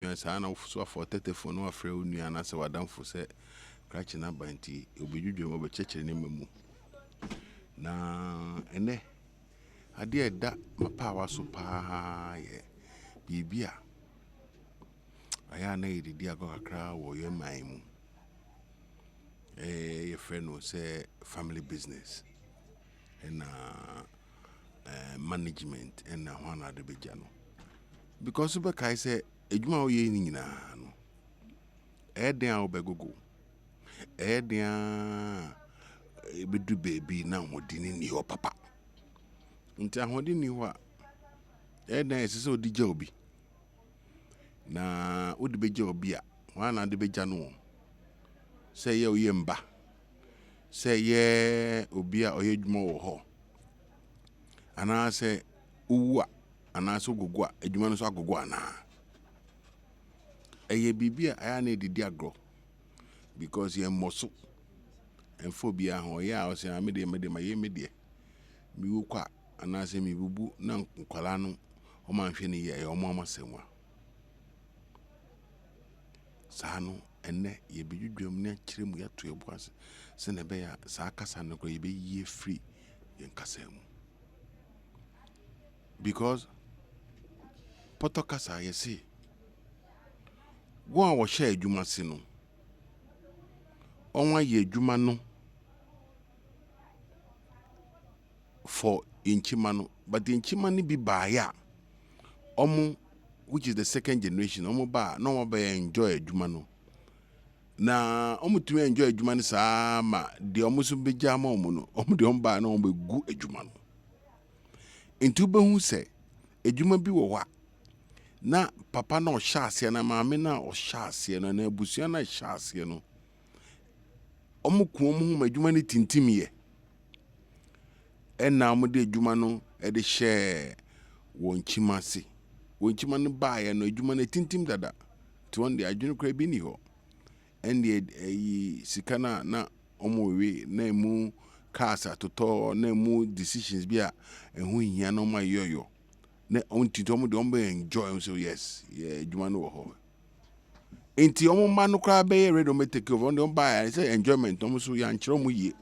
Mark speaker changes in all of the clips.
Speaker 1: Yes, I know so for 30 for no afraid you and answer what done for say catching up by tea. You'll be you dream over church and name. Na ene ade da my power so pa ye bibia aya na yidi dia go kakra wo ye man mu your friend will say family business and management and one other bejano because super kai say ejuma wo ye ni nyina no e den a wo begogo e den bedu baby na hodini ni ho papa nti ahodini ho a e den esese odija obi na odi beja obi a wana de beja no say ye oyemba say ye obi a oyedwuma wo ho ana say uwa ana so gogo a edwuma no so agogo ana eye bibia aya na edidi agro because ye moso enfobia ho ya o say amede ma ye mede mi wo kwa ana say mi bubu na nkwala no o ma nhwe ne ye o ma masenwa sano enne ye bedwudwam ne kiremu ya to ebu ase se ne be ya sa kasa no ko ye be ye free yen kasa mu because poto kasa ye see wo a wo hye adwuma se no onwa ye adwuma no for inchima no but the inchima ni bi ba ya omo which is the second generation omo ba no mo be enjoy adwuma no na omo tumi enjoy adwuma ni saa ma de omo so beja ma omo no omo de omo ba na omo gu adwuma no enti ubehu se adwuma bi wo wa na papa na o hyase na maame na o hyase no na abusua na hyase no omo ku omo hu adwuma ni tintim ye enna omo de adwuma no e de hye wonchima se wonchima no ba ye no adwuma no tintim dada to on de adwunu kra bi ni ho ende sika na omo we na emu cars atoto na emu decisions bi a ehu hia no ma yoyo na onti to omo de omo enjoy so yes yeah adwuma no ho enti omo ma no kra be ready to take over on de buy say enjoyment omo so ya nkyere omo yie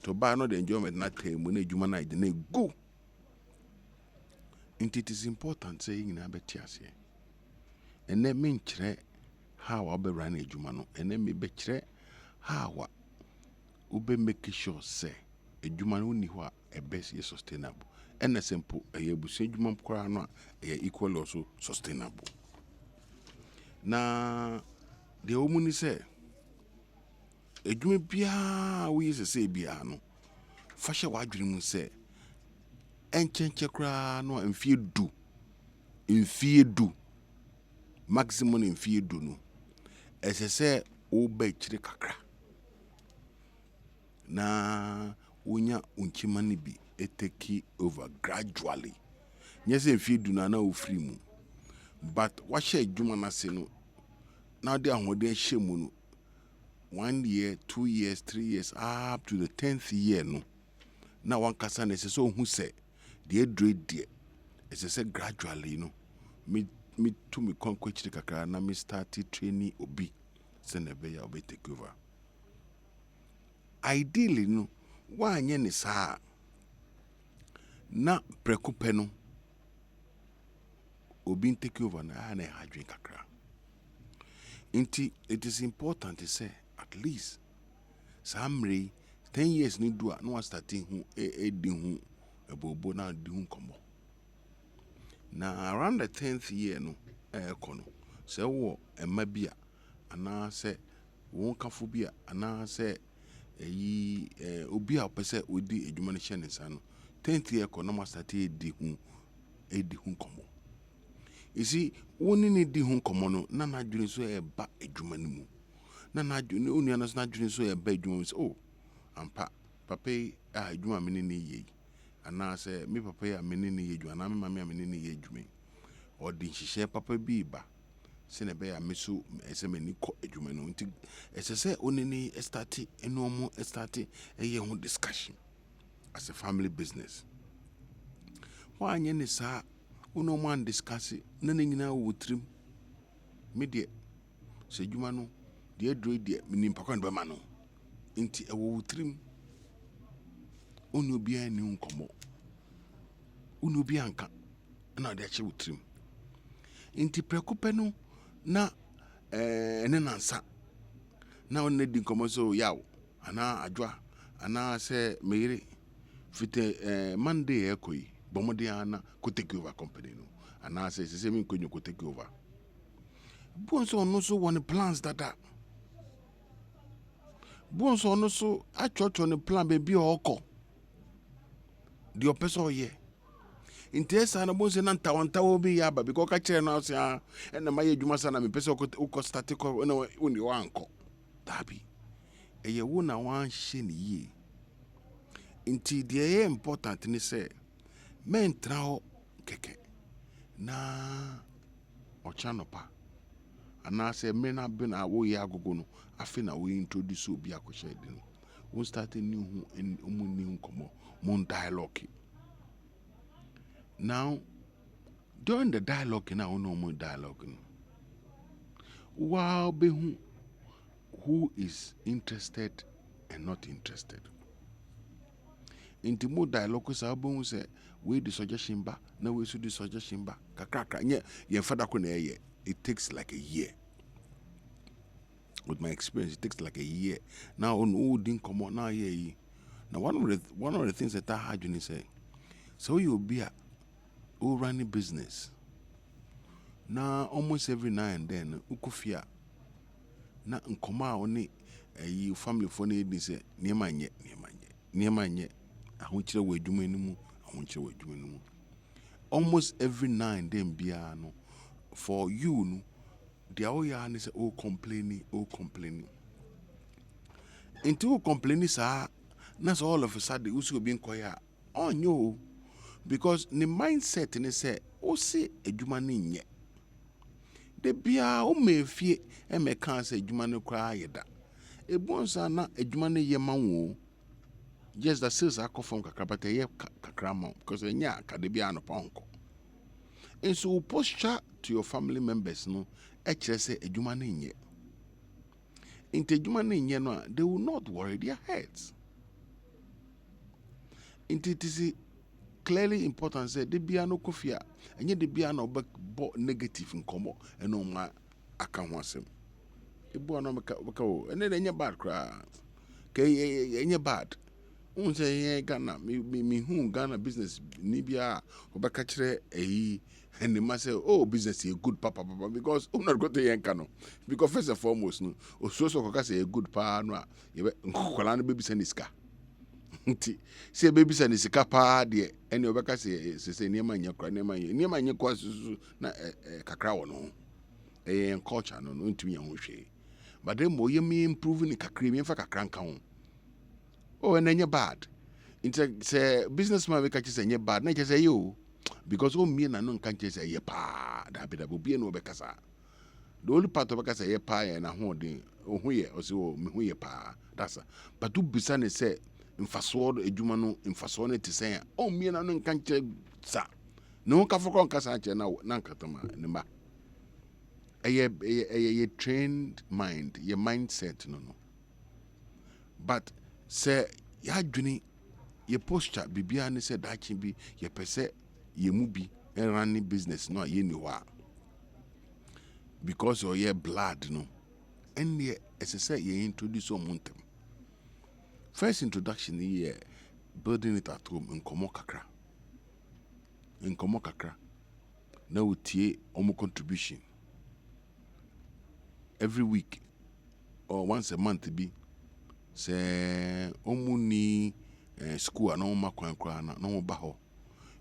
Speaker 1: to buy no the enjoyment na time na adwuma na ide na go enti it is important say nyina beti ase ene me nkyere how I be run adwuma no ene me be kyere how ube make sure say adwuma no ni ho a e best ye sustainable ene simple e busu adwuma kora no e equal also sustainable na de omu ni say adwuma bia wo yese say bia no fa hye wadwene mu say enchenche kora no mfie du maximum mfie du no esese wo ba kyire kakra na wonya unchima ni bi take over gradually nyese mfie du na wo free mu but wa hye adwuma na se no na de ahode hye mu no 1 year 2 years 3 years up to the 10th year no na wan kasa na esese ohun se de edre esese gradually no me to me konkwechiri kakra na me start training obi se na be ya obi take over ideally no wa anye ni saa na prekupe no obi take over na na hadwen kakra inti it is important to say at least samre 10 years ni do no starting hu di hu ebobo na di hu komo na around the 10th year no ekono se wo ema bia ana se won kafo bia ana se obi a pese odi adwuma ne hye ne sa no 10th year kono ma start edi hu komo isi woni ne di hu komo no na na dwene so e ba adwuma ne mu na na dwene oni ana so na dwene so e ba adwuma so oh ampa papa adwuma me ne ye ana se me papa ya me ne ye adwuma na me mama ya me ne ye adwuma odi nhihye papa bi ba se ne be ya me so ese me ni ko adwuma no nti ese se oni ni start eno mo start eye ho discussion as a family business wa anye ne sa uno man discuss na nyina wo trim media se adwuma no de adro de menim pakwan be ma no nti ewo wutrim oni obi ani nkomo oni obi anka na de ache wutrim nti prekupe no na ene nansa na on di nkomo so yaw ana adwa ana se meyire fite Monday ekoi bomode ana ko take over company no ana se me nkonyo ko take over bonso no so one plans that bonso no so achocho ne plan be bi oko the opeso ye intesa na bonse na ntawantawo bi ya ba because ka kire na so ya na maye adwuma sana me pese ko start ko na oni wanko dabi eye wo na wan hye ne ye inti de important ni say men trawo keke na ochanopa ana say men na be na wo ye agogo no afi na we introduce obi akoshe de no we start new new komo mon dialogue. Now during the dialogue now no more dialogue no wow be who is interested and not interested into more dialogue sa bo say we the suggestion ba na we so the suggestion ba kakaka nye ye fada ko na ye it takes like a year. With my experience, it takes like a year. Now on who didn't come on now yeah. Now one of the things that I had you say, so you'll be a who running business. Now almost every now and then ukufia na nkoma oni a family for need say niema nye ahunchire we adwuma nimu ahunchire we adwuma nimu. Almost every now and then bia no for you no the oya ni say complaining. Into complaining sa na so all of a sudden usu obi nkoya onyo because the mindset ni say o se adwuma ni nye de bia o mefie e me kan say adwuma ni kra yeda ebonsa na adwuma ni ye manwo just the sales are from kakabata ye kakra ma because enya ka de bia no ponko and so posture to your family members no actually say adwuma ni nye inte adwuma ni nye no they will not worry their heads. It is clearly important say de bia no kofia enye de bia no bo negative nkomo eno ma aka ho asem ebu no meka o ene enye bad kra ke enye bad unse ye Ghana me hu Ghana business ni bia obeka kire eyi and they say oh business is good papa because not go to yenkano because first and foremost no so say a good pa no ye nkokola no baby saniska nti say baby saniska pa de ene obeka say niema nyakra niema nyakwa na kakra wo no culture no ntumi yan ho hwe but then mo ye me improve ni kakra me fa kakra nka ho oh enye bad nti say businessman we ka say enye bad na say yo because o me na no nka nche say ye pa da be obi na obekasa the only part obekasa ye pa ye na ho den ohu ye o se o me hu ye pa that's but do bisa ne say mfaso adwuma no mfaso ne te say o me na no nka nche sa no ka foko nka sa nche na nkatama ne ma a trained mind your mindset no but say ya dwuni your posture bibia ne say da chi bi ye pese ye mu bi running business no ye ni wa because of your blood no and ye as I say ye introduce omuntem first introduction here building it at home in komo kakra na utie omo contribution every week or once a month be say omu ni school ana ma kwan na no ba ho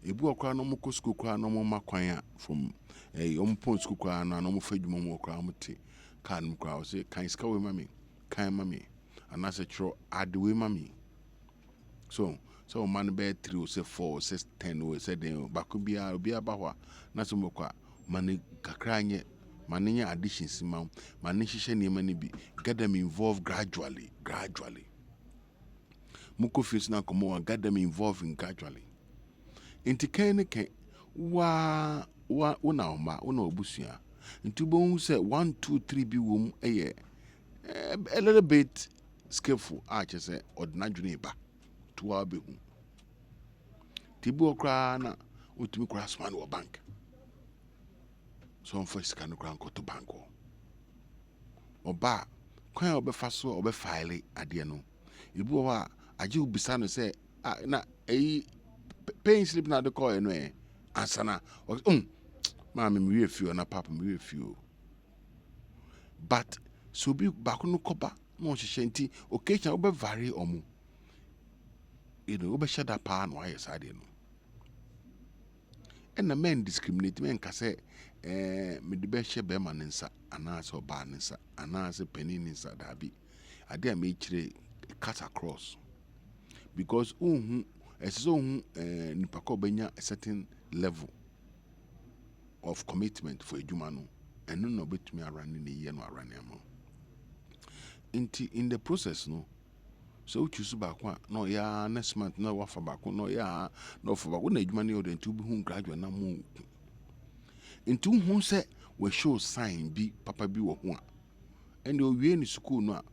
Speaker 1: ebu okra no mo ko school kwa no mo makwan a from ompon school kwa no mo fadwuma mo okra mo te kan kwa o say kan ska we mami kan mami and as a tro add we mami so man be 3 o say 4 6 10 o say den bako bia obi aba ho na so mo kwa man kakra nye man nya additions ma man hihye ne ma ne bi get them involved gradually muko fees na komo get them involved gradually. Inti kene ke wa una oma una obusua Into bone say 1, 2, 3 be womb a little bit skillful. I just say ordinary ba to our be home. Tibo crana with me cross man or bank. Some first can go to bank or bar. Quite obe faso obe file adiano. Ibu wa aji ubisano say na paying slip na the call anyway. Ansana Mammy me refuse na papa me refuse. But so be back no coba no shanty occasion obe vary omu. Obe shada pa no aye side no. And the men discriminate men ka say me de be she be man nsa anase oba nsa anase penny nsa da bi. Ade me chire cut across. Because so nipa ko benya a certain level of commitment for adwuma no eno no betumi arane ne ye no arane am. In the process no so choose back one no ya next month no wa fa back no ya no for back na adwuma ne odent bi hu graduate na mo into hu say we show sign bi papa bi wo ho a and o wie ni school no a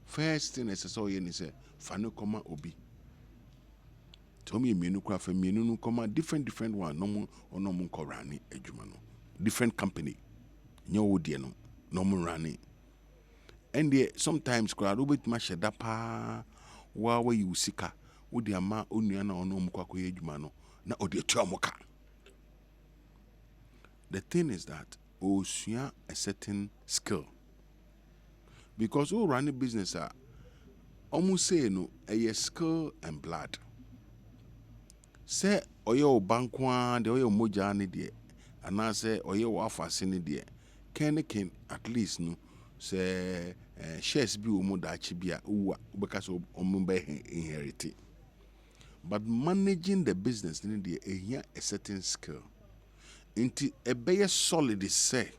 Speaker 1: first thing is so ye ni say fa no koma obi to me mienu kwa fa mienu no koma different one no mo ono mo korane adwuma no different company nyo die no no mo rane and sometimes crowd obet ma sheda pa wa you sika wo de ama onua na ono mo kwakoye adwuma no na odi atu amoka. The thing is that osua a certain skill because who run a business almost say no a skill and blood. Say oyo bankwa de oyo moja ni de ana say oyo wafase ni de ken at least no say shares bi o mo da chi bia uwa because o mo be inherit. But managing the business ni de ehia a certain skill. Inti ebe solid say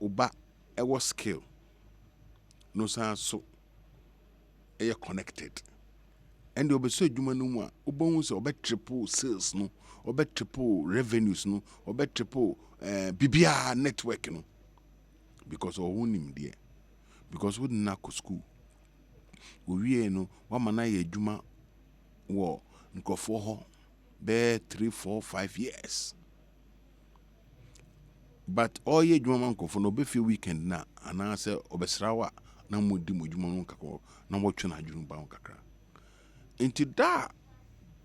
Speaker 1: oba ewo skill no so connected. And the obeso adwuma no mu a obon se obe triple sales no obe triple revenues no obe triple bibia network no because o hunim there because we na ko school we no wa mana ye adwuma wo nkofo ho be 3 4 5 years but all ye adwuma nkofo no be few weekend na ana se obesrawa na modi modwuma no kakọ na wotwe na adwuma ba kakra. Into that,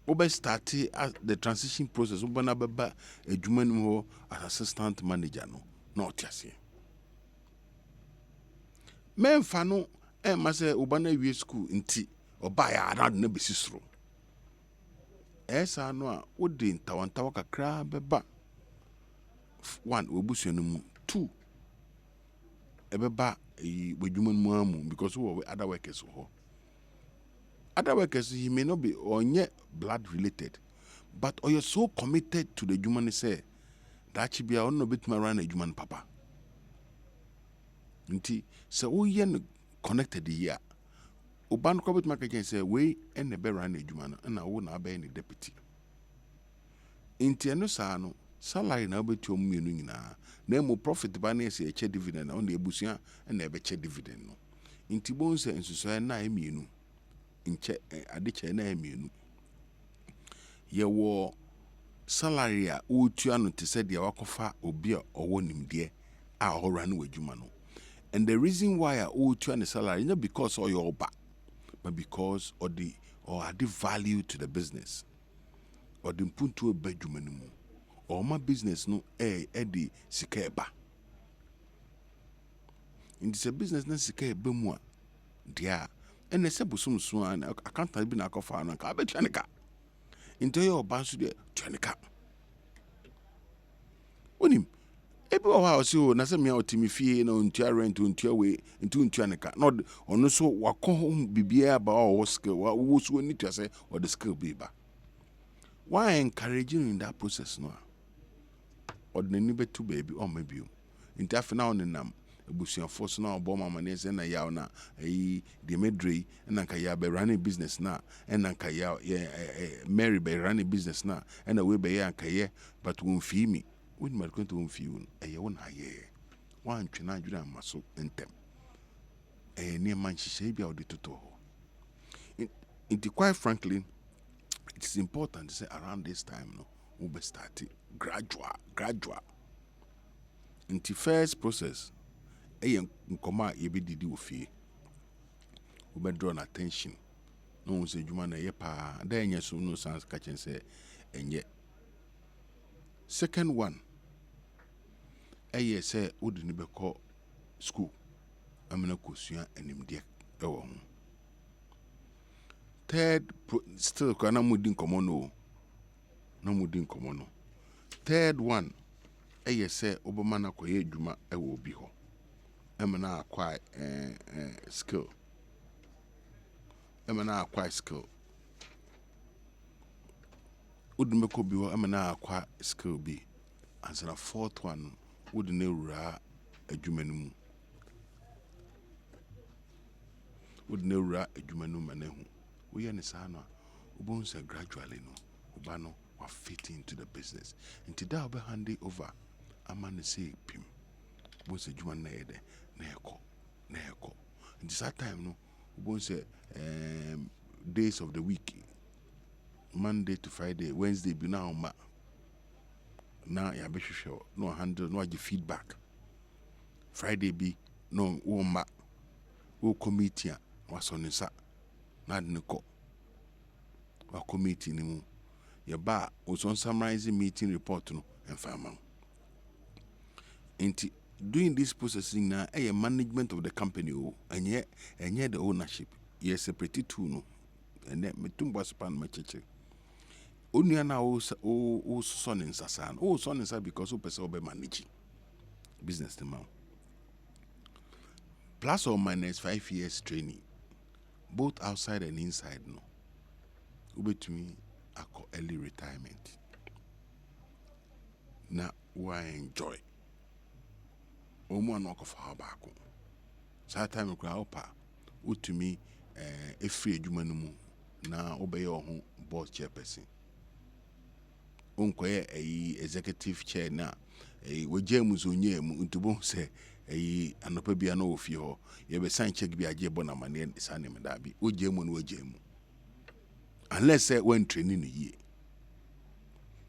Speaker 1: we started the transition process. We na beba adwuma no as assistant manager no not yase. Men fa no ma say ubana wie school nti oba ya arad na besisro. Esa no a wo de ntawantawa kakra beba. One obusu no mu. Two ebeba adwuma no amu because we other workers ho. Other workers, he may not be or yet blood related, but or you're so committed to the human say that she be a no bit around a human papa. Nti so we yen connected here. Uban corporate market say we and the bear a human and I won't obey any deputy. Inti no sano salary na be to mu na mo profit ba na say a dividend on the ebusia and na be che dividend no. Inti bon say ensuso na emienu. Inche adiche na emienu ye wo salary a utua no te said ya wakofa obi a owo nimde a ohora no wadwuma no. And the reason why I utua the salary not because of your back but because of the added value to the business or the punto bedwuma no mu or my business no the sika eba in this business na sika eba mu a dia and the sebusum so an accountant bi na akofa na ka betwanika into your bansu de twanika onim ebi wa ha so na se me otimi fie na ontua rent ontua we into ntwanika no ono so wakọ bibia ba o skill wo so ni to say or the skill be ba why encouraging in that process no ordinary betu baby or maybe into afina on nam ebusuafo so na obo mama ne se na yaw na de medrey na nka ya be running business na na nka ya Mary be running business na we be ya nka ye but won fi mi when you are going to feel a own aye. One china juna maso entem. A near man she be out the toto. Quite frankly, it is important to say around this time no we be starting gradual. In the first process, nkoma ye be didi ofie. We be draw attention. No one say juma na ye pa then yes no sans catching say enye. Second one, say would ni be call school. Amena kosua enimde ewo ho. Third, still kana mudin komono. No mudin komono. Third one, say obama na koye adwuma ewo obi ho. Amena acquire skill. Amena acquire skill. Udme ko bi ho amena acquire skill bi. And the fourth one, would ne ra adwuma no mu. Would ne ra adwuma no manehu. We understand say gradually no ubano wa fit into the business until that be hand over amane say pim bo say juma na yede na eko until that time no ubon say days of the week, Monday to Friday, Wednesday be now ya be hwehwe no handle no agi feedback, Friday be no wo ma wo committee wa sonisa na de ko wa committee ni mu ye ba o son summarizing meeting report no enfama enti doing this processing na management of the company o enye the ownership ye separate two no ene metumbo span macheche onua na o son insasan o son insa because o person be manage business the man plus or minus 5 years training both outside and inside no ubetumi ako early retirement na why enjoy omo na okofa baako saa time kura opa utumi efri adwuma no mu na obeye ho board chairperson onkoye executive chair na wogyamu zonye mu ntubo se anopa bia na ofie ho ye be sign check bi age bona mane sa ne meda bi wogyamu no wogyamu unless when training ye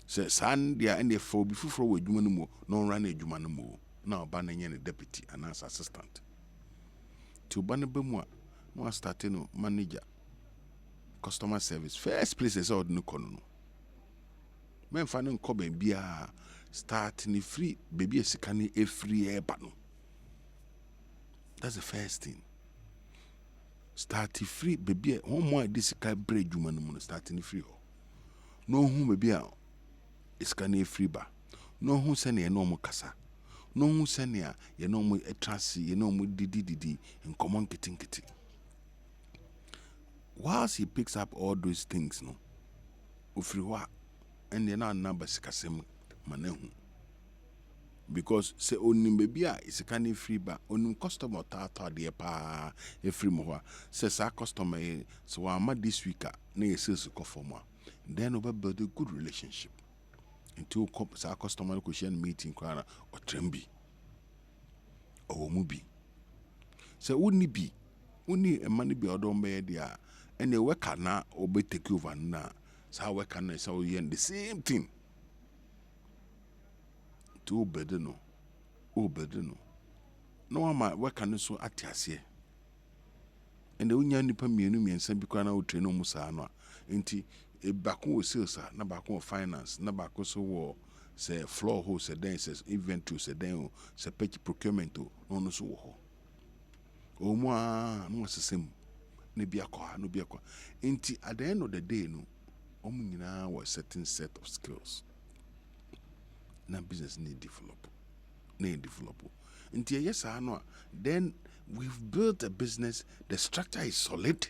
Speaker 1: se san dia and for bi fufuro wo adwuma no mu no run adwuma no mu na oba na nye ne deputy and as assistant to oba no bemu a no start no manager customer service first place is all no kono no men fa no nko ba bia start ni free baby esika ni free e ba no. That's the first thing. Start free baby one more this guy bread you man starting free. No who baby is can free ba. No who send ye no mo kasa. No who send ye no mo trust ye no mo didi in common kitty. Whilst he picks up all those things no free wa and ye na number sikasem manehu. Because say onim baby is can free ba onim customer ta de pa e free mo say sa customer so am this week na e sales ko for mo then we build a good relationship until sa customer ko share meeting kwara o trembi o mu bi say woni bi woni e man bi odon be dia and e work na obe take over na sa work na say we the same thing to obedeno no ama work no so atiase and the unya nipa mienu miensa bi kwa na o train no musa no enti e bako wo sales na bako wo finance na bako so wo say floor ho say then says inventory say then say purchase procurement no so wo ho o mu a no sesem na bi akwa no bi akwa enti at the end of the day no omu nyina was certain set of skills na business need develop. Until yes I know then we've built a business, the structure is solid.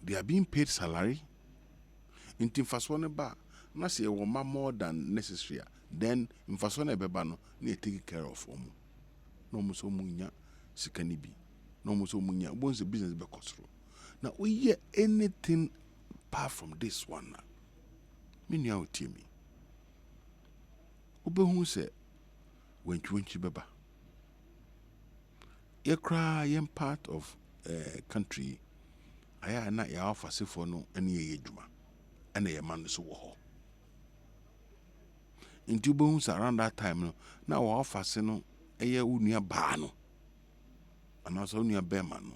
Speaker 1: They are being paid salary. Until first one ba na say more than necessary. Then in first one beba no na take care of no mo so munya sikani bi. No mo so munya once the business be costro. Now we hear anything apart from this one. Me nya o tie me. Obehu se wenchi beba. Ye cry yem part of country. Aya na ya offer se for no ene ye adwuma. Ene ye man so wo ho. Inti obehu se around that time no na wa offer se no eye unua ba no. Ana so unua be ma no.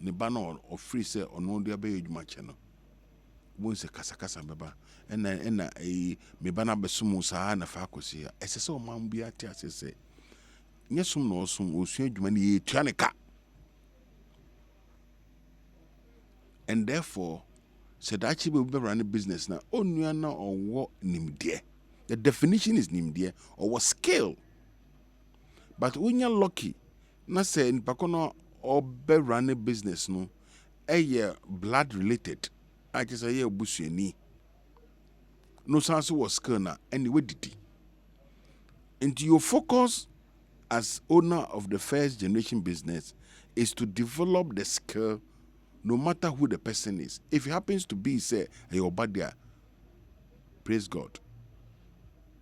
Speaker 1: Ne ba no o free se ono dia be adwuma che no. Won se kasa beba ena me ba na besumu saa na fa akosi ya ese se o man bia ti asese nyesum na osum osua adwuma ne ye tua ne ka. And therefore said that you be run a business now onua na owo nimde. The definition is nimde or skill. But when you're lucky na say nipa kono obe run a business no blood related. I just say busuani. No sense was skill na anyway did. Into your focus as owner of the first generation business is to develop the skill no matter who the person is. If it happens to be say your body, praise God.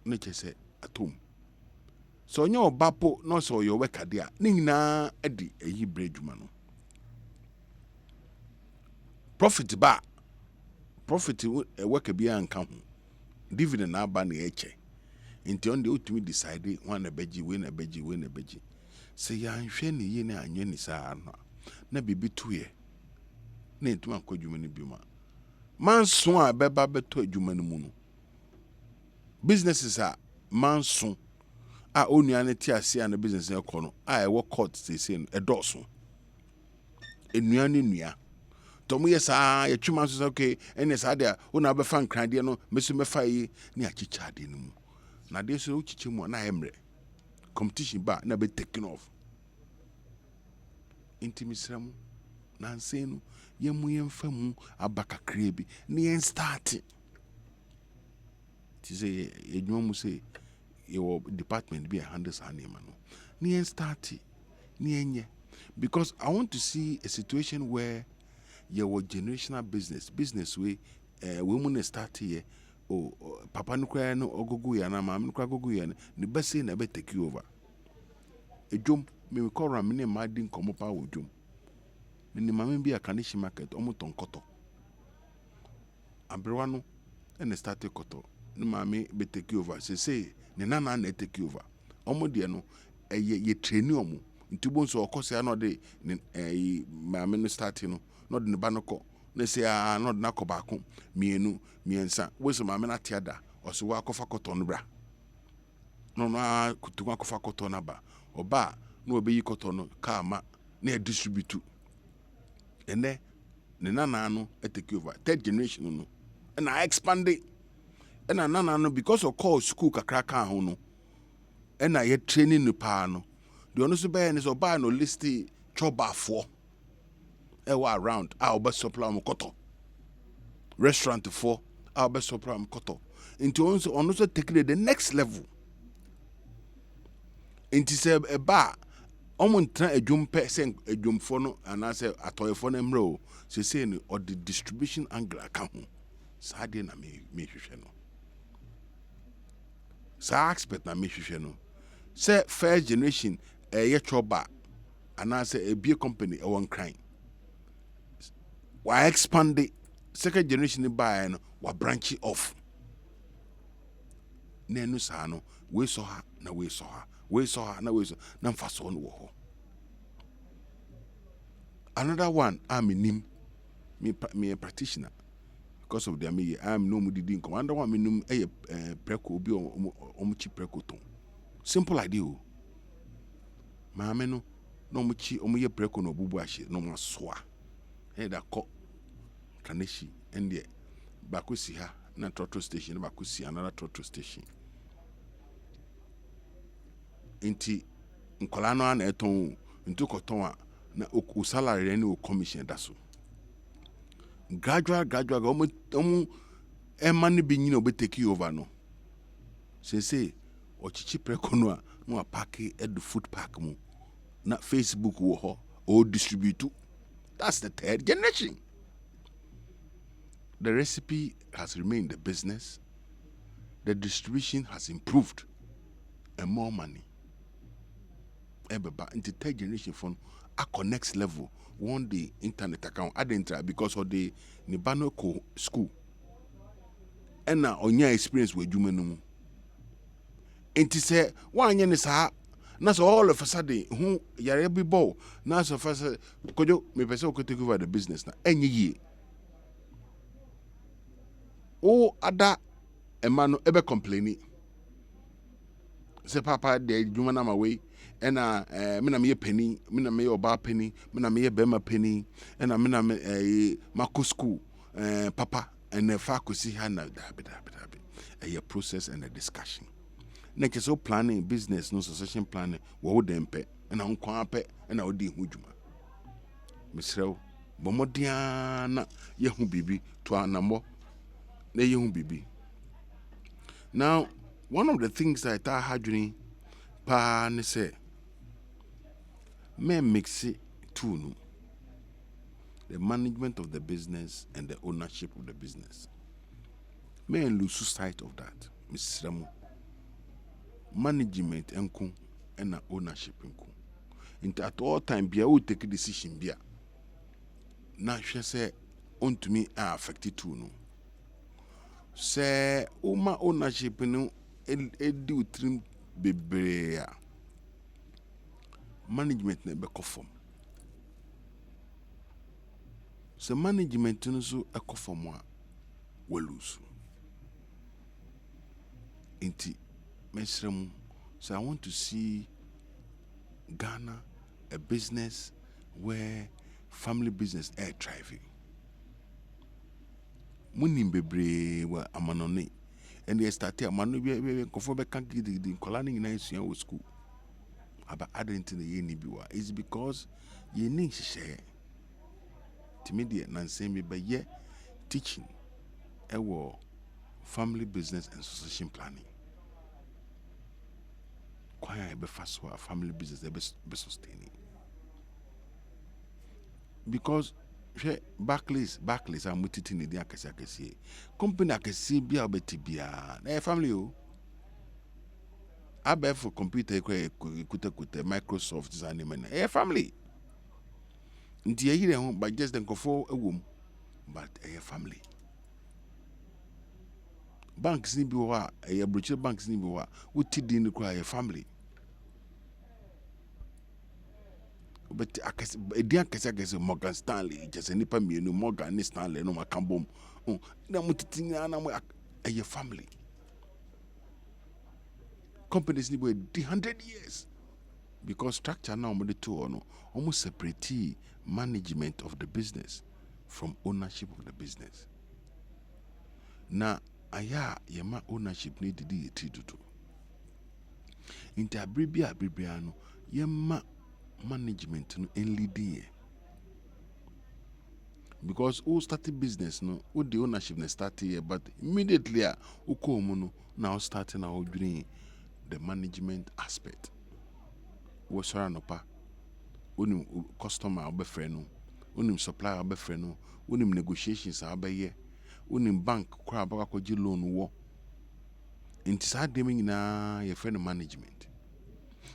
Speaker 1: Nature say at home. So your bapo no so your work there. Nina edi eyi brejuma no. Profit ba. Profit work be an come. Dividend na ba na eche. Inti on the ultimate decide one a beji win a beji. Say ya nhwe ne ye na anwe ni saa na bibi tuye. Na entuma ko dwuma ni bi ma. Manso a beba beto adwuma ni mu no. Businesses are manso a onua ne ti ase an business e ko no a e wo court say no edoso. Enua ne nua. Tomu yesa ya twuma so okay ene sa de una be fa nkran de no mesu mefa yi ne achicha de no mu. Na de so uchiche mu na emre. Competition ba na be taken off. Intimisramu na nsenu yemu yemfamu abakakre bi ne yen start. Ti say edwuma mu say your department be a handles anima no. Ne yen start ne enye because I want to see a situation where your generational business way we mun start here papa no kra no ogogo ya na mam no kra gogo ya ne bese na be take over edwom me ko ram ne ma din komo pa wodwom me mam bi akanishi market omo tonkoto abrewa no and start koto ne mame be take over say ne nana na take over omo de no ye train omo ntubo so okosia no de mame no start no no de ba no ko na say no de na ko ba ko mienu miensa we so mame na tiada o so wa kofa koto no bra no na kutu kofa koto na ba oba na obeyi koto no ka ma na distribute ene ne nana no take over third generation no and I expanded and nana no because of call school kakra ka ho no and I training no pa no the ono so be ne so ba no list chobafo ewa around a oba supply am koto restaurant for a oba supply am koto into ono so take the next level into say e ba omo ntra adwum pe se adwumfo no ana se atoyefo no mro se ni or the distribution angle aka ho sa de na me hwehwe no sa expert na me hwehwe no say first generation ye choba ana se a beer company e won crime wa expand the second generation by no wa branch off na enu sa no we so ha na we so ha we so ha na we so na mfa so no wo ho. Another one I'm in me a practitioner because of their me I'm no mu didin come another one me num preko obi omuchi preko ton simple idea o maame no no omuchi omuye preko no bubu ahye no masoa da ko kaneshi and bakusi ha na trotro station bakusi another trotro station inti nkola no na eton ntu koton a na o salary ni o commission da so gradual omu emani bi nyina obe take over no say ochichi preko no a no apake at the food park mu na Facebook wo ho o distribute. That's the third generation. The recipe has remained the business. The distribution has improved and more money. Ebeba into third generation phone at next level. One day internet account I didn't try because of the Nibano school. And now on your experience with Jumenum. And to say one yen is na so all of a sudden who yare be bow na so first kojo me person could take over the business na any ye o ada emano ebe complaining say papa de dwuma na ma we na me na me penny me na me oba penny me na me bema penny na me na me mako school papa and fa ko si ha na dabi a process and a discussion. Next so planning business no succession planning wo dem pe na nkwa pe na odi hu dwuma misrew bomodia na yehu bibi to anamo na yehu bibi. Now one of the things that I had doing pa ne say me mix it two no the management of the business and the ownership of the business me lose sight of that misrew management enku and ownership enku. Into at all time bia we take a decision bia na hwe say on to me are affected too no say uma ownership no edi utrim bebre management na be conform so management no so conform a we lose inti mesrem. So I want to see Ghana a business where family business are thriving. Munim bebre wa amanone and they started amano be kofo be kan the kolani na isuan wo school aba adent na ye ni biwa is because ye ni hye timidie na nsem be ye teaching ewo family business and succession planning. Kwaya be fast wa family business be sustaining because Barclays am mutiti ni dia kesi company akesi bia obeti bia na family o abẹ for computer kuta Microsoft is animal family nti yire ho but just den kofo ewom but family banks ni bi wa brochure banks ni bi wa wuti din ko family but edian kese Morgan Stanley just nipa mienu Morgan Stanley no makambom na mutitinya na mo family companies ni boy 100 years because structure now mo the two no almost separate management of the business from ownership of the business. Na aya yema ownership need di etidudu inta abribia no yema management no en leading because who started business no who the ownership na start here but immediately who come no now starting our doing the management aspect wo sora no pa unim customer obefre no unim supplier obefre no unim negotiations abaye unim bank kwa abakwaji loan wo inti sa dem nyina ye friend management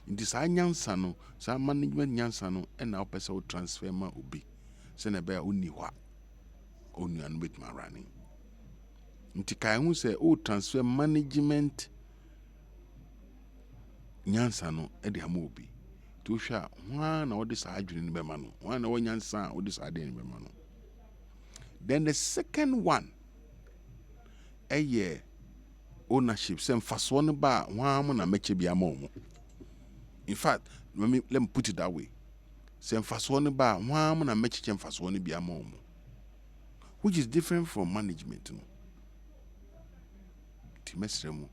Speaker 1: inti sa nyansa no sa management nyansa no na opese wo transfer ma obi se na be uni hwa onu anu bet ma running inti kai hu se o transfer management nyansa no de ama obi to hwa hwa na wo de sa adwene ne be ma no hwa na wo nyansa wo de sa ade ne be ma no. Then the second one ownership sem faso ne ba hwa mo na meche bia ma omo. In fact let me put it that way, sem faso ne ba hwa mo na meche faso ne bia ma omo, which is different from management no timesremu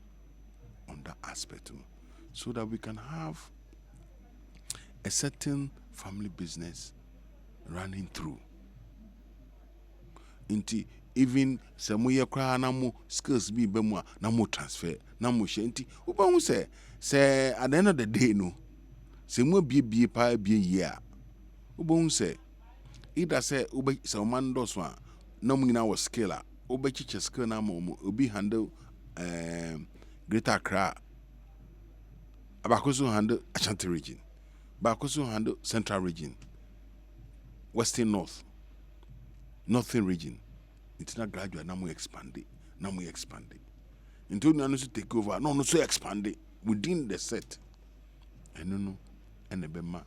Speaker 1: on that aspect no, so that we can have a certain family business running through inti even some ye kra na mo skills bi be mu na mo transfer na mo hye nti uba hu say at the end of the day no se mo bie pa bie yi a uba hu say either say uba se o man do so a na mo nyina wo skill a uba chiche skill na mo obi handle greater cra Abakoso handle Ashanti region. Abakoso handle Central region. Western North. Northern region. It's not gradual. Now we expand it. Until we to take over. No, so expand it within the set. And no, and the bema,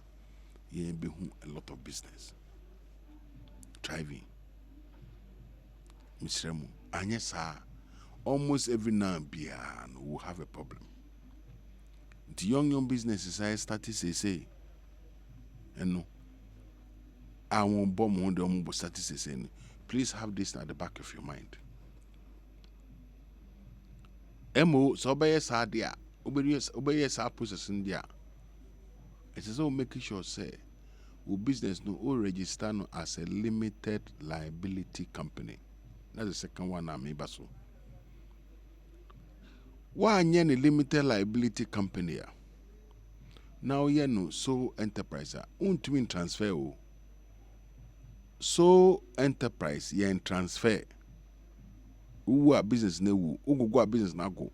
Speaker 1: ye be a lot of business. Driving. Mr. Remo, and yes, sir, almost every now and then we'll have a problem. The young businesses I started say, and no, I won't bomb on the statistics saying, please have this at the back of your mind. Emo, so obey sa dia, obey sa process in dia. It is all making sure say, we business no all register no as a limited liability company. That's the second one I made so. Why any limited liability company? Now you know sole enterprise. Untwin transfer o. Sole enterprise yen transfer. Who are business ne who go business na go.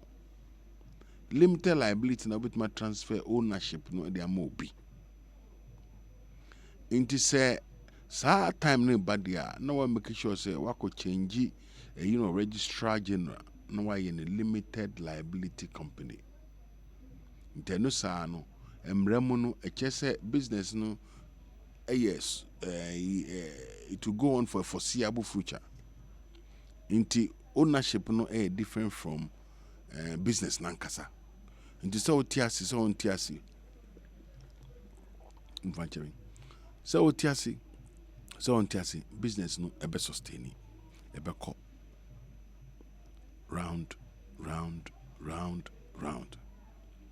Speaker 1: Limited liability na bit ma transfer ownership no dey amobi. Inti say sa time no badia na we make sure say we could change registrar general na why in a limited liability company. Inti no sa no emremu no say business no yes it will go on for a foreseeable future. Inti ownership no different from business nankasa. Inti so tiasi so tiasi business no ebe sustain ebe ko round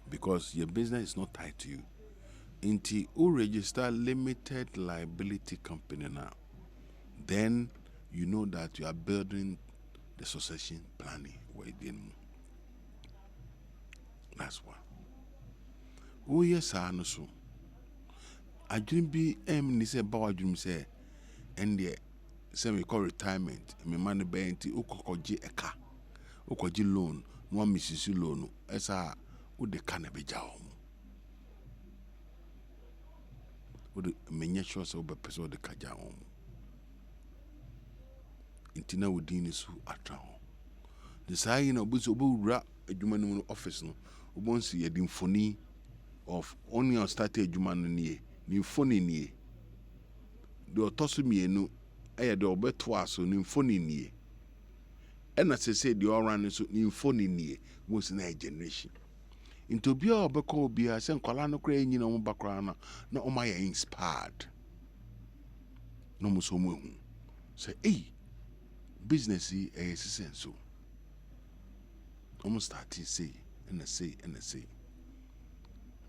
Speaker 1: because your business is not tied to you. Inti who register limited liability company now, then you know that you are building the succession planning within. That's one. Oh yes, I know so. I didn't be ni say about dream say and the say we call retirement. Me money be nti ukokoji eka. Ukoji loan, no misisi loan. Esa u de kana beja omo. U de menye sure say obe person de kaja omo. Intina wudini su atra ho. The say na obuso obu adwuma no office no obonsi yedi mfoni of only on started adwuma no nie ni mfoni nie de otoso mienu de obeto aso ni mfoni nie ena sese de oran so ni mfoni nie wonsi na generation into bia obeko bia se nkwala no kra enyi na mo bakra na o ma ye inspired no mo so mo hu say business is senso almost starting say and say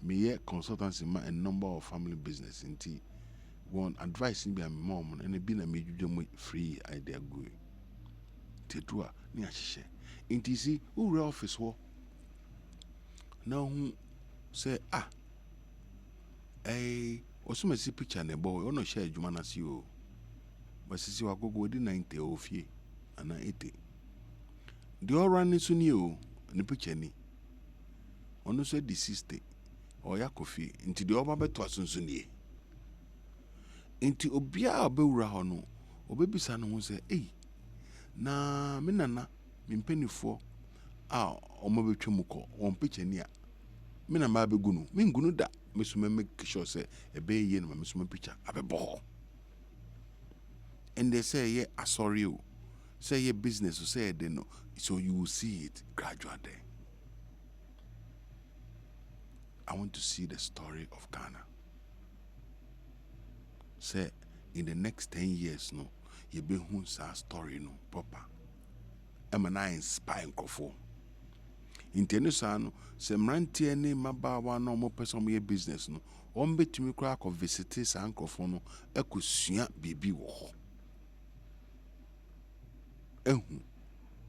Speaker 1: me consultancy ma a number of family business inti one advice in be my mom and be na me free idea go tetua ni ahye inti si who office wo now who say osuma si picture na boy ono share adwuma na si o basisi wa gogo di 90 ofie ana 80 the all run so ni o ni picture ni ono so di 60 or yakofi inti the oba beto asunso nie inti obia obewura ho no obebisa no ho se na me nana me mpanifo omo betwemu ko on picture ni a me na ma begunu me ngunu da me so make sure say ebe ye no me so picture abebo and they say sorry o say business so say they know so you will see it gradually there. I want to see the story of Ghana. Say in the next 10 years, no, you be who sa story no proper. Am I inspire nkofo? In Tenusano, se mranti any mabawa no more person me business no. Ombe to me crack of visitors and nkofo no ekusia bibi wo.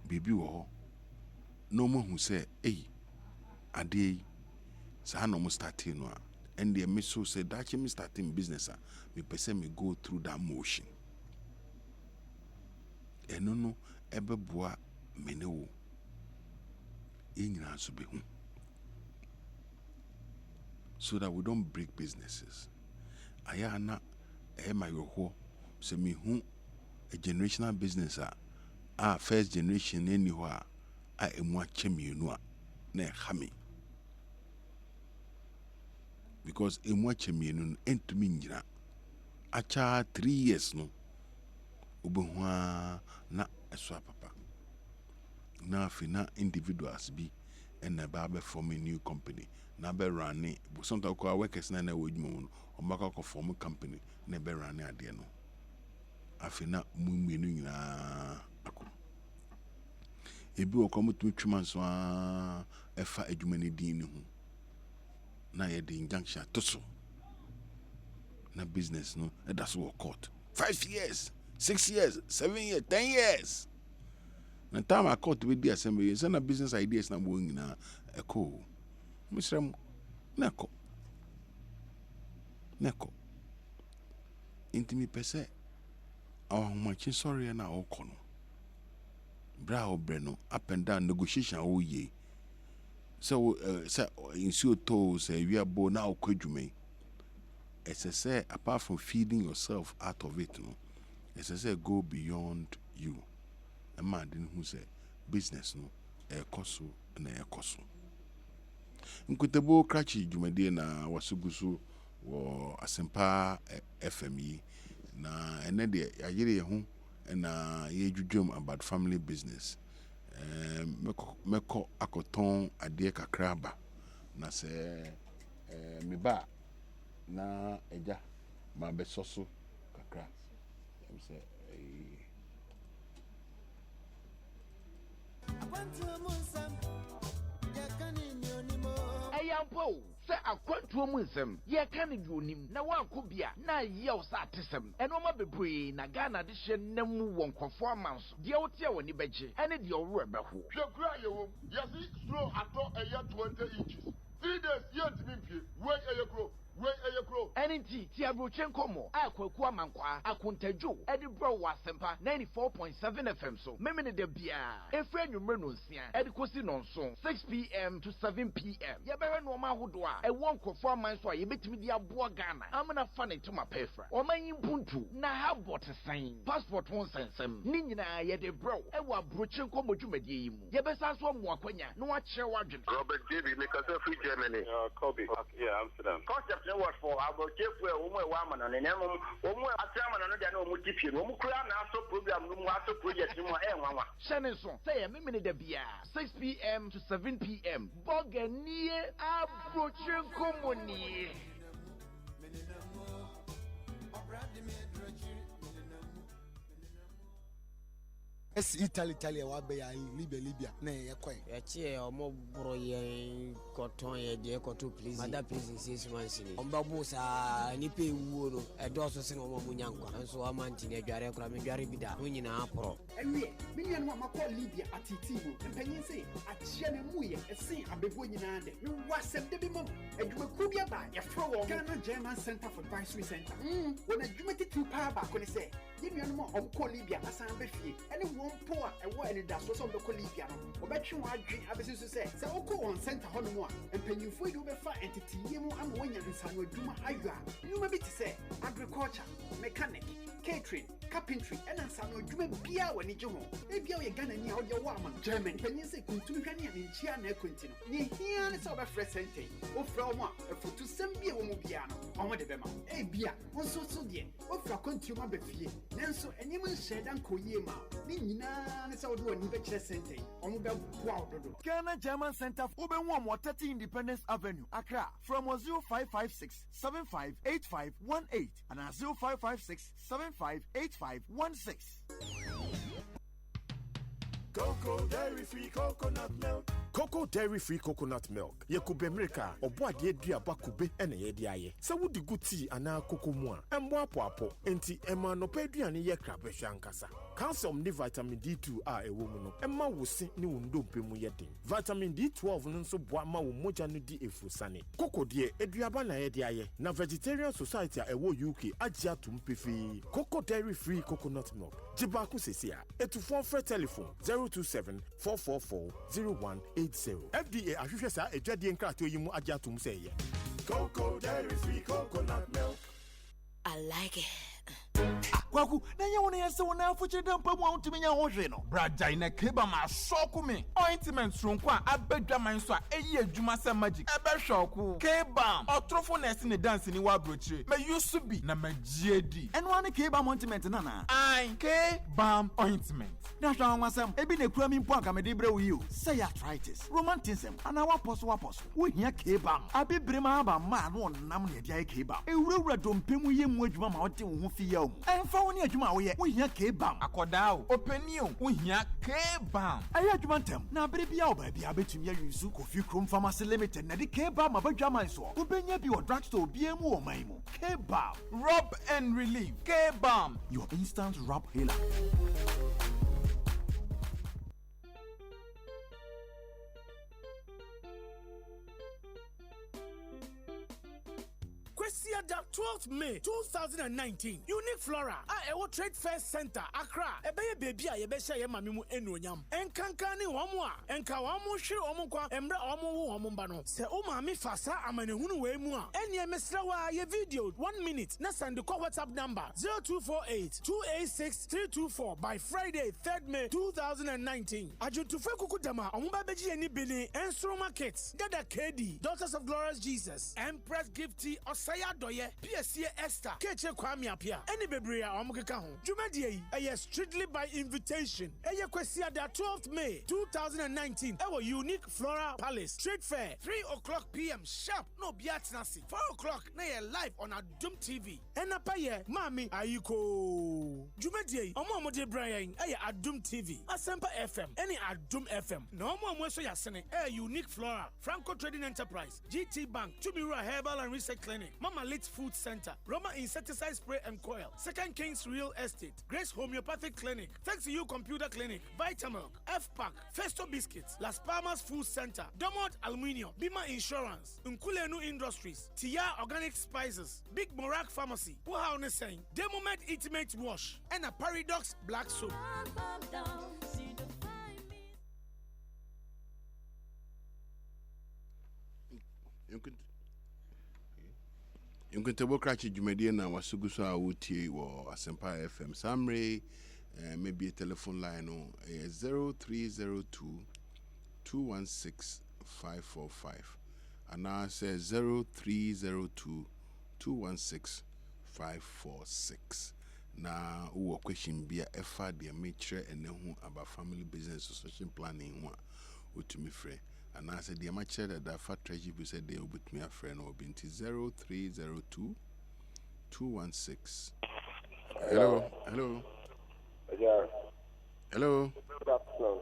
Speaker 1: Bibi wo. No more who say, ade sa no mo starting no and the miso say that me starting business me person me go through that motion eno no ebeboa mene wo enyina so be hu so that we don't break businesses. Ayana my ho se me hu a generational business first generation anywhere a emu achemienu a na hami because emu achemienu entumi nyina acha 3 years no obehu na eso papa na fina individuals bi and na ba form a new company na be run sometimes ko workers na wodwuma no omaka ko form company na be run ade no afina mummienu nyina ako ebi wo komo tumi twuma so efa adwuma ne din ne hu na ye de injunction to so na business no that's what court 5 years 6 years 7 years 10 years na time I court with the assembly say na business ideas na mo nyina eko misrem neko intimi pese much sorry na okono bra obreno up and down negotiation ye so insuo to say we are born now kwadwume say apart from feeding yourself out of it no say go beyond you a man who say business no ekoso na ekoso nkutebo krachi dwumade na wasugusu wo Asempa FM na ene de ayire ho na ye dwudwom about family business meko akoton ade kakraba na se me ba na eja ma besoso kakra se
Speaker 2: Ayampo say akwantuo mu nsem ye ka ne dwonim na wankobia na yew sa atesem eno ma bebree na Ghana de hye namu wonkofo amanso de wote woni beje ene de owo ebeho
Speaker 3: hwekura yewom yesi slow ato eye 20 inches 3 days yet mimpie we eyekro
Speaker 2: Enti ti abrochen komo akwaku amankwa akontadwo edi bro wa Asempa 94.7 FM so memene de bia efre nwumre no nsia edi kosi nonso 6 p.m. to 7 p.m. ye bewe no ma hodo a e won kofo amanso a ye betimi di aboa Ghana amana fa ne toma pefra o manyi puntu na habot sign passport won sensem ni nyina ye de bro e wa abrochen komo dwumadie yi mu ye besa so mo akwanya no a kire wadwen
Speaker 3: Robert David make us free Germany Kobe yeah Amsterdam what for about where woman and then atama no dia na omu tipie no omu kura na aso program no mu aso project no nwanwa
Speaker 2: Shenison say memene da bia 6 p.m. to 7 p.m. Boganie abrochen komoni
Speaker 4: Italy wa be ya Libya na ye kwen
Speaker 5: ya chie omo bro ye koton ye de koto please mother please 6 months ni omba bu sa ni pe wuo no e do so se no mo munyankwa nso amanti ne adware kra me dware bida no nyina apro
Speaker 6: ewie me nua no makọ Libya atiti mu mpanyin se achie ne mu ye ese abego nyina de no wasem de bi mom adwumaku bia ba ye fro wo Ghana German Center for Advisory Center wona adwumati tu pa ba ko ne se ye nua no mo omkọ Libya asan be fie ene po a ewo ene da so be Libya no obetwe ho adwen abesi so se okọ on center ho no mo a mpanyinfo yi obefa entity yemu ama wonya nsano adwuma aywa nyuma bi te se agriculture mechanic catering carpentry and nsano adwuma bia wani je ho ebia wo ye Ghana ni a wo de wo ama German panyin se kuntumi hwane a nchia na akonti no ni hia ne se obefre sente ofra wo a efotu sem bia wo mu bia no omo de bema ebia wonso so de ofra konti ma befie nanso enyem nhyedan koyie ma ni nyina ne se wo de wani be kire sente omo be boa ododo
Speaker 7: Ghana German Center obenwu am 30 Independence Avenue Accra from 0556 758518 and 0556 758516
Speaker 8: Cocoa Dairy Free Coconut Milk. Cocoa Dairy Free Coconut Milk. Yekube America, obo ade duaba kube ene ye de aye. Sa wodi guti ana cocoa mu a, embo apo enti ema no pa aduane ye kra behwa nkasa. Calcium ni vitamin D2 a ewo mu no, emma wosi ni wondompe mu ye den. Vitamin D12 no nso boa ma wo moja no di efusane. Cocoa de aduaba na ye de aye. Na Vegetarian Society a ewo UK agya tumpefi. Cocoa Dairy Free Coconut Milk. Jibaku sesia. Etufon free telephone 027 444 0180. FDA ahwehwɛ saa adwadie nkrato yi mu agya tum sɛ ye. Cocoa Dairy Free Coconut Milk.
Speaker 9: I like it.
Speaker 7: Kwaku, na ye wona yese wona afuche dampa mu antumi nya ho hwe no.
Speaker 10: Braja ina keba ma shoku me. Ointment ronko a abedwa man so a eyi adwuma se magic. Ebe shoku. Keba. Otrofo na ese ne dance ni wa brochire. Me used be na magie di.
Speaker 7: Eno ane keba ointment na na.
Speaker 10: Ai Keba ointment.
Speaker 7: Na hwa nwasam ebi na kura mi mpo aka me de bre wo yi o. Say arthritis, romanticism, ana waposo. Wo hia keba. Abebre ma aba ma no nam na dia keba. Ewurawura dompemu ye mu adwuma ma wote wo ho fi ya o. Emfa woni adwuma wo ye. Wo hia keba.
Speaker 10: Akoda o. Openio. Wo hia Keba.
Speaker 7: Ayi adwuma ntem. Na abere bia o ba bia betumi ayusu Kofi Krom Pharmacy Limited na de keba ma badwa man so. Wo benya bi o drugstore bia mu o man mu. Keba.
Speaker 10: Rub and relief. Keba.
Speaker 7: Your instant rub healer.
Speaker 11: Kwesiada 12th May 2019 Unique Flora Ewo Trade Fair Center Accra ebeye baby a yebehye ye mame mu enonyam enkanka ne homo a enka homo hwe homo kwa emre homo wo homo ba no se o mame fasa amanehunu we mu a ene mesra wa ye video 1 minute na send the WhatsApp number 0248-286-324 by Friday 3rd May 2019 ajutufe kukudama omo ba beji eni bini ensro markets Gada KD Daughters of Glorious Jesus Empress Gifty Saya Doye, PSC Esther, Keche Kwame Apia, any Bebria Omkeka ho. Jumadi a strictly by invitation. Eye Kwesia da 12th May 2019. Our Unique Flora Palace Trade Fair 3:00 p.m. sharp. No biat nasi. 4:00 na ye live on Adum TV. Enapa ye Mami Ayiko. Jumadi omo de Brian eye Adum TV. Asempa FM any Adum FM. No more so yasene Unique Flora Franco Trading Enterprise GT Bank Tumira Herbal and Research Clinic Mama Lit Food Center, Roma Insecticide Spray and Coil, Second Kings Real Estate, Grace Homeopathic Clinic, Thanks to You Computer Clinic, Vitamilk, F-Pack, Festo Biscuits, Las Palmas Food Center, Domod Aluminium, Bima Insurance, Nkulenu Industries, Tia Organic Spices, Big Morak Pharmacy, Wuhaone Saying, Demomed Intimate Wash, and a Paradox Black Soap.
Speaker 1: You can tell Krachi Jumediana was so good so I would tea or Asempa FM. Samre, maybe a telephone line or 0302 216 545. And now says 0302 216 546. Now, who question be a FA, dear mature and then about family business association planning one to me free. And I said, dear my chair that fat treasure said they will with me a friend or been 0302 216. Hello.
Speaker 3: Yeah.
Speaker 1: Hello.
Speaker 3: Good afternoon.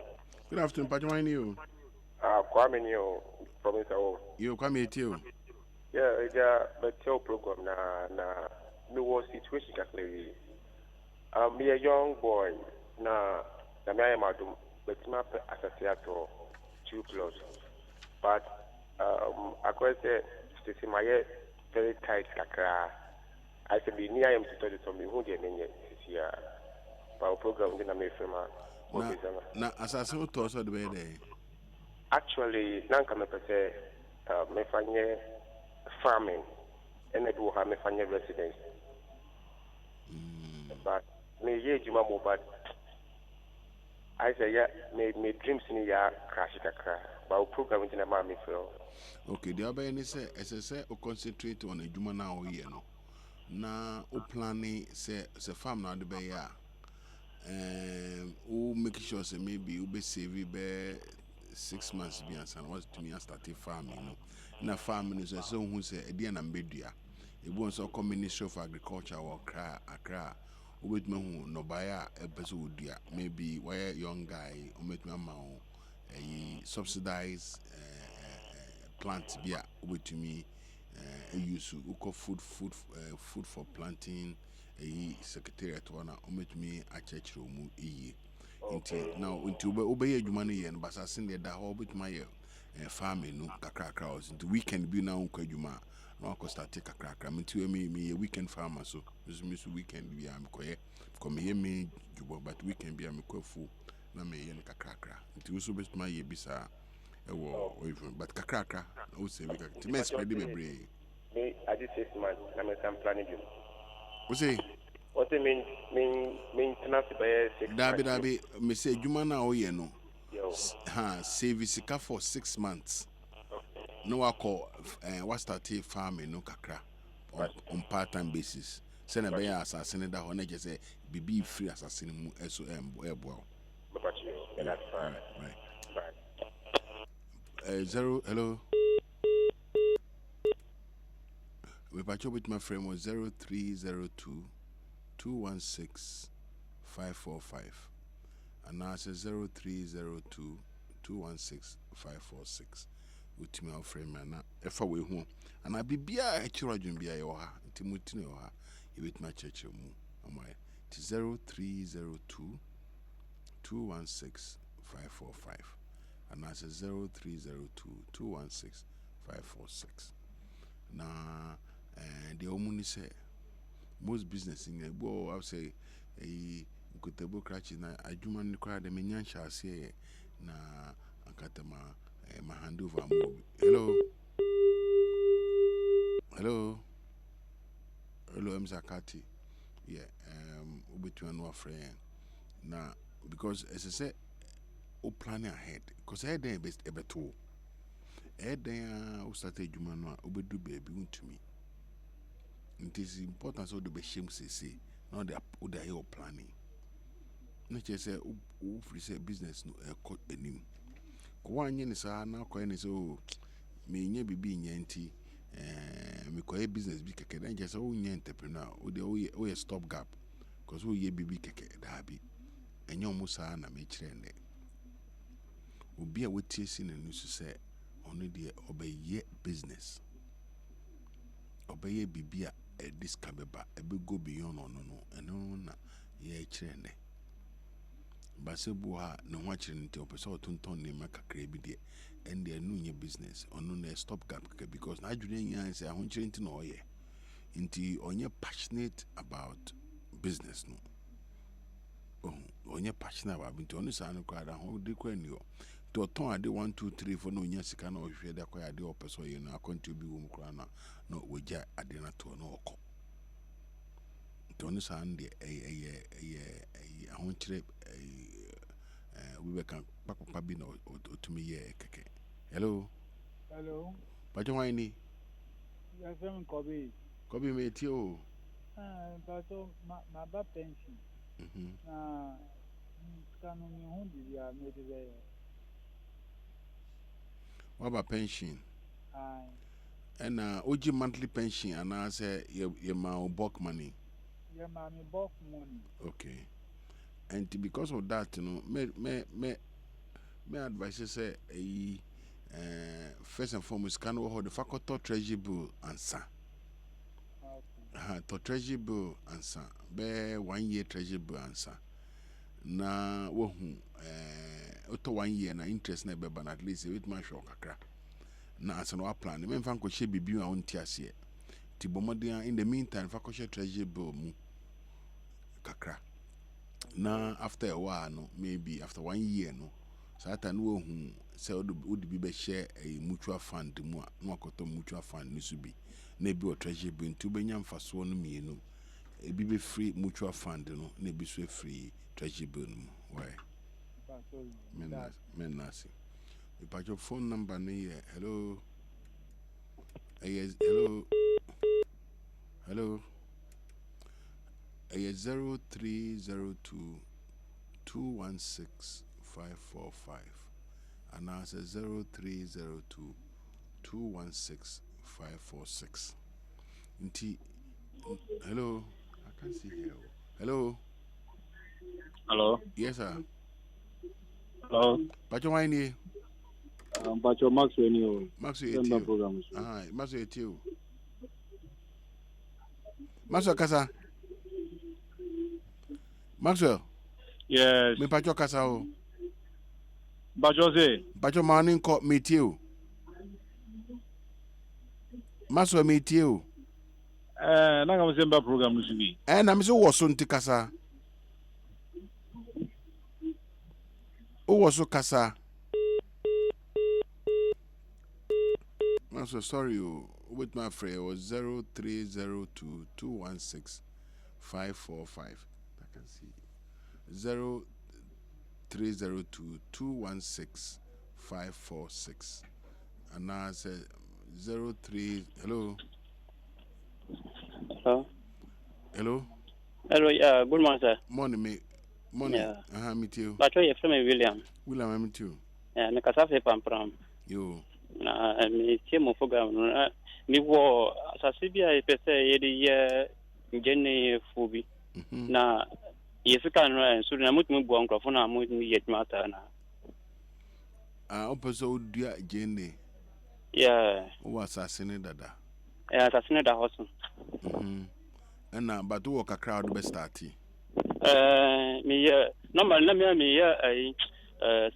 Speaker 1: Good afternoon, Pajamine you.
Speaker 3: Kwame you from Itaú.
Speaker 1: You come here too.
Speaker 3: Yeah, the tell program na me was situation actually. Me a young boy na me am adum but my associato 2 close. But I could say my very tight kakra. I said be near him to tell you something who get me here. But program didn't make from
Speaker 1: na assassin to also the way there.
Speaker 3: Actually, nanka me pese me fanye farming and I do have me fanye residence. But me ye juma mo but I say yeah me dreams ni ya crash kakra. But program in the mammy feel.
Speaker 1: Okay, the other any say o concentrate on a juma now here no. Na o planning say farm now the bay ya. O make sure say maybe you be save be 6 months be and was to me starting farming no. Na farming is so who say e dey na mbedua. E won so come Ministry of Agriculture or Accra. With me who no buy a person maybe why young guy or make me a subsidized plant beer with me use food for planting a secretariat one or make me a church room until now until obey you money and but I send that whole bit my farming no kakra crowds into weekend be now kwajuma no ko start take kakra me a weekend farmer so this weekend be am koye come here me but weekend be am full na me yen kakra into so best my ye bisa but kakra o say we can to me spread be brave
Speaker 3: Me, I did 6 months. I'm planning you.
Speaker 1: What say?
Speaker 3: What do you mean maintenance by 6 months?
Speaker 1: Dabi, me say Juma na o ye no.
Speaker 3: Yo.
Speaker 1: Save sika for 6 months. No I call what start farming no kakra on part-time basis. Send a bear assassin that one just say be free assassin mu eso well.
Speaker 3: That's fine.
Speaker 1: Right. 0 hello. We patch up with my friend was 0302 216 545. And now it's 0302 216 546. With me, our friend, man. If I were home, and I be a children be a yoha, Timothy, you with my church. Am I? 0302 216 545. And that's 0302 216 546. Now, the Omuni say most business in the bow, I'll say a good table cratching. I do man crowd the minion shall say, na Ankatama, my hand over. Hello, I'm Zakati. Yeah, between one friend. Now, because as I said, o planning ahead, because I then best ever two. Then I started Jumano, Obedu baby to me. It is important so the Beshim say, now they are your planning. Not just say, free say business no cut a name. One yen is now coin is oh, me be yanti, me call business be keke, then just oh, entrepreneur, or the stop gap, because we ye be keke, dabi, and your musa na me train there. Will be a witness in the news to say, only the obey ye business. Obey be a discabeba, a big go beyond no, and no, ye train there. Basebuha no watching until person ton name make a crabby and they know your business or no stop gap because I didn't say I want you to know ye into on your passionate about business no. Oh, on your passionate about into only son crowd and hold the queen you to a ton I did 1, 2, 3 for no yes can or share that quite idea or person you know contribute crana no we ja I did not to no call. To understand the I want to we can papa be no to me keke. Hello. But you want any?
Speaker 12: Yes, I'm Kobe.
Speaker 1: Kobe mate you.
Speaker 12: But my pension. Can
Speaker 1: what about pension? And OG monthly pension and I say your my bulk money.
Speaker 12: Yeah, mommy bulk money.
Speaker 1: Okay. And because of that, you know, me advice say first and foremost can hold the faculty treasury bill answer. To treasury bill answer. Be 1 year treasury bill answer. Na wo auto 1 year na interest na be ban at least with my shock kakra. Na as no plan. Me fan ko she bibi a won ti ase. Ti bomodian in the meantime faculty treasury bill mu kakra. Now after a while no maybe after 1 year no satan no hu say would be share a mutual fund mu no akoto mutual fund ni so bi na bi o treasury bi ntu benya mfaso no mienu e bi be free mutual fund no na bi so free treasury bill no why menasi we patch your phone number no here hello yes hello 0302 216 545 and now it's 0302 216 546. Hello, I can't see here. Hello. Yes, sir.
Speaker 13: Hello.
Speaker 1: But you want any?
Speaker 13: But your Max when you
Speaker 1: program. Max you. Maxwell Kasa. Maxwell.
Speaker 13: Yes.
Speaker 1: Me pacho Kasa o.
Speaker 13: Pacho say.
Speaker 1: Pacho morning call meet you. Maxwell meet you.
Speaker 13: Na kama semba program nusubi.
Speaker 1: Na me so woso nti Kasa. O woso Kasa. I'm so sorry you with my friend was 0302 216 545. I can see 0302 216 546. And now I said 03. Hello.
Speaker 14: Hello.
Speaker 1: Hello.
Speaker 14: Hello. Yeah. Good morning, sir.
Speaker 1: Morning, mate. Morning.
Speaker 14: Yeah.
Speaker 1: Me too.
Speaker 14: But you're from William.
Speaker 1: William, me too.
Speaker 14: Yeah. Me kasa fe pampram.
Speaker 1: Yo.
Speaker 14: Na me tie mo program no. Me wo asase bia e pese ye de ngene fubi. Na yefika no so na mutu bu ankrofo na mutu yetuma ta na.
Speaker 1: Opeso dia gene.
Speaker 14: Yeah.
Speaker 1: O asase ne dada.
Speaker 14: Yeah, asase ne da hoso.
Speaker 1: And but wo kakra do be start.
Speaker 14: Me normal na me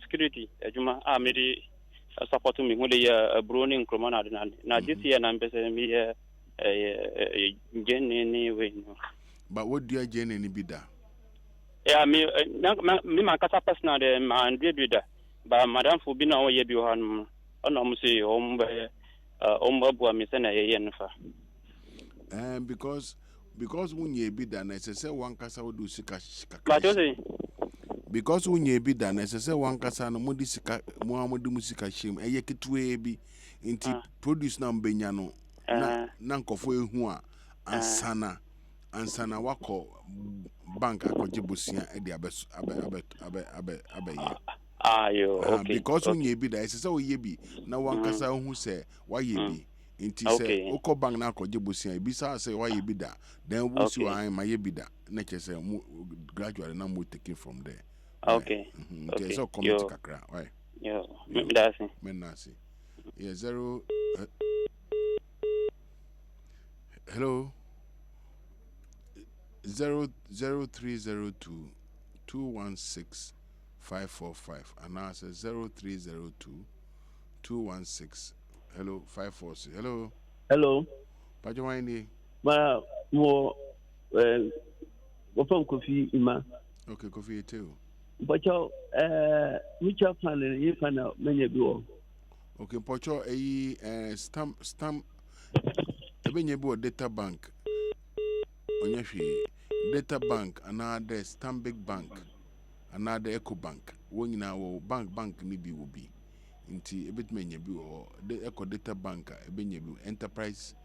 Speaker 14: security adwuma me di support me hu de browning nkroma na this year na mpese me gene ni we no.
Speaker 1: But what do you gene ni bida?
Speaker 14: Yeah, me makasa personal de man bida. Ba madam fu bi na wo ye bi ho no. Ona mo say omba me se na ye nfa.
Speaker 1: Because when you be done, I say one casa would do sika. Because when you be done, I say one casa no modi sika Muhammad musika shame. A yakitwe be into produce nam benyano. Nanko for who and sana wako bank akojibusia edi abe.
Speaker 14: Okay.
Speaker 1: Because when you be there, I say so ye be now one casa who say why ye be. Inti say oko bang na ko jebusia bisa say why you be that then we see why my be that nature say gradually now we take it from there.
Speaker 14: Okay.
Speaker 1: Okay, so come to kakra why
Speaker 14: menasi
Speaker 1: yeah 0 hello 0302 216 545 and now say 0302 216 Hello, 546. Hello.
Speaker 15: Hello.
Speaker 1: Pajawani.
Speaker 15: Ma mo from Kofi Ima.
Speaker 1: Okay, Kofi too.
Speaker 15: Pocho which are planning if I know many do.
Speaker 1: Okay, Pocho stamp ebenyebu data bank. Onyeshi data bank another Stanbic bank another Eco bank. When you know bank ni bi will be. Inti ebetmenye bi o the eco data bank ebenye bi enterprise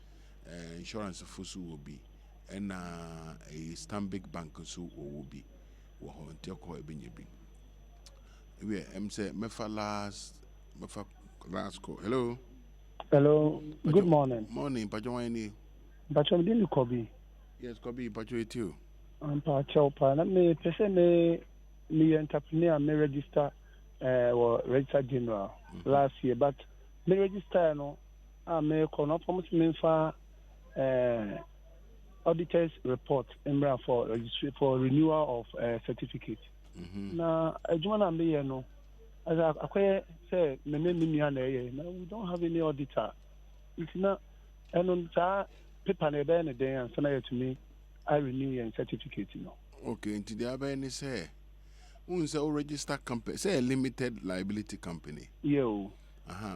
Speaker 1: insurance fosu will be and a Stanbic bank so will be wo ho nti ko ebenye bi we say mefa last call. Hello
Speaker 12: Good morning.
Speaker 1: Morning Pajawani.
Speaker 12: Pacho dini Kobi.
Speaker 1: Yes Kobi Pacho it you
Speaker 12: Pacho pa na me pese me entrepreneur me register or register general last year, but me register no me kono promise me for auditors report for registry for renewal of certificate. Na adwuma na me ye no as akoye say me nua na ye na we don't have any auditor. It's not and on paper na be na den and so na to me I renew your certificate no.
Speaker 1: Okay, into the abeni say unse o register company say a limited liability company.
Speaker 12: Yo.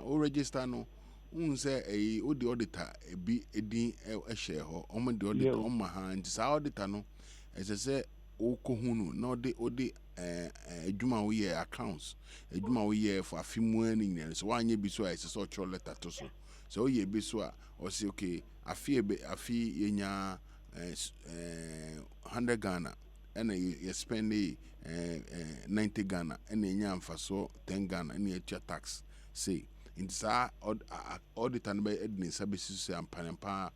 Speaker 1: O register no unse o the auditor bi edin e share ho o the auditor o ma ha nti sa auditor no ese say o ko hunu no de adwuma wo ye accounts adwuma wo ye for afimu ani nyane so wanye bi so ese so cho letter to so o ye bi so a o say okay afi yenya 100 Ghana and you spend 90 Ghana and you have so 10 Ghana and you tax say in this audit and by admin services and panampa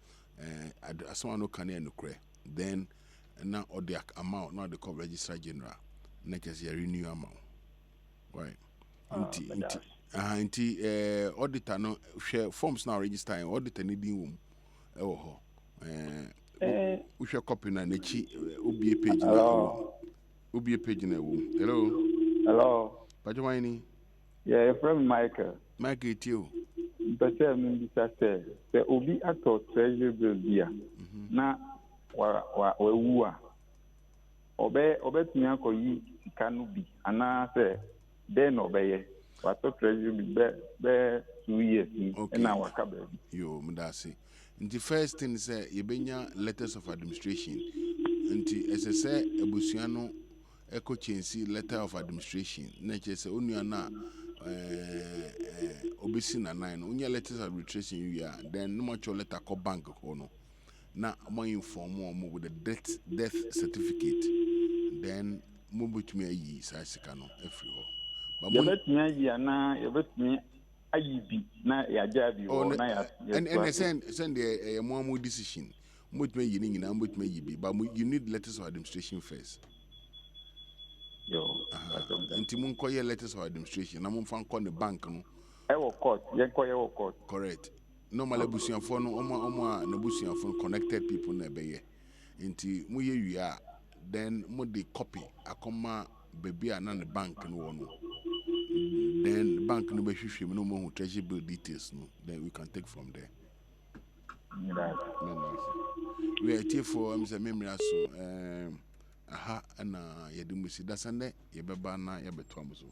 Speaker 1: as one no can then now or the amount not the call registrar general next year renew amount right inti auditor no share forms now register auditor needing we shall copy na nechi ubie page na ubie page na wo hello Pajawani.
Speaker 16: Yeah, from Michael
Speaker 1: too.
Speaker 16: But me say the obi ato treasury bill bia na wa wu obe tumi akoyi sika no bi ana say den obeye wa to treasury bill be 2 years ni na waka ba
Speaker 1: yo mdasi The first thing is yebenya letters of administration. Nti SSA ebusuano echo chensi letter of administration. Nature say only na obisi na nine. Only letters of administration you are. Then no much letter call bank kono. Na mo inform mo with the death certificate. Then mo betumi ayi sa sika no everywhere.
Speaker 16: But mo betumi ayi na yebetumi ayi bi na ya jabi o na ya.
Speaker 1: And send the mo decision. But you need letters of administration first.
Speaker 16: Yo,
Speaker 1: until call your letters of administration. I'm call the bank.
Speaker 16: Court.
Speaker 1: Correct. Normally, Bussian phone, Nabusian phone connected people never here. Until you are, then the copy. I come baby and the bank and one. Then the bank no be no more treasury bill details. No, then we can take from there. We are here for memory aha and yedimusi dasande yebeba na yebetwa muso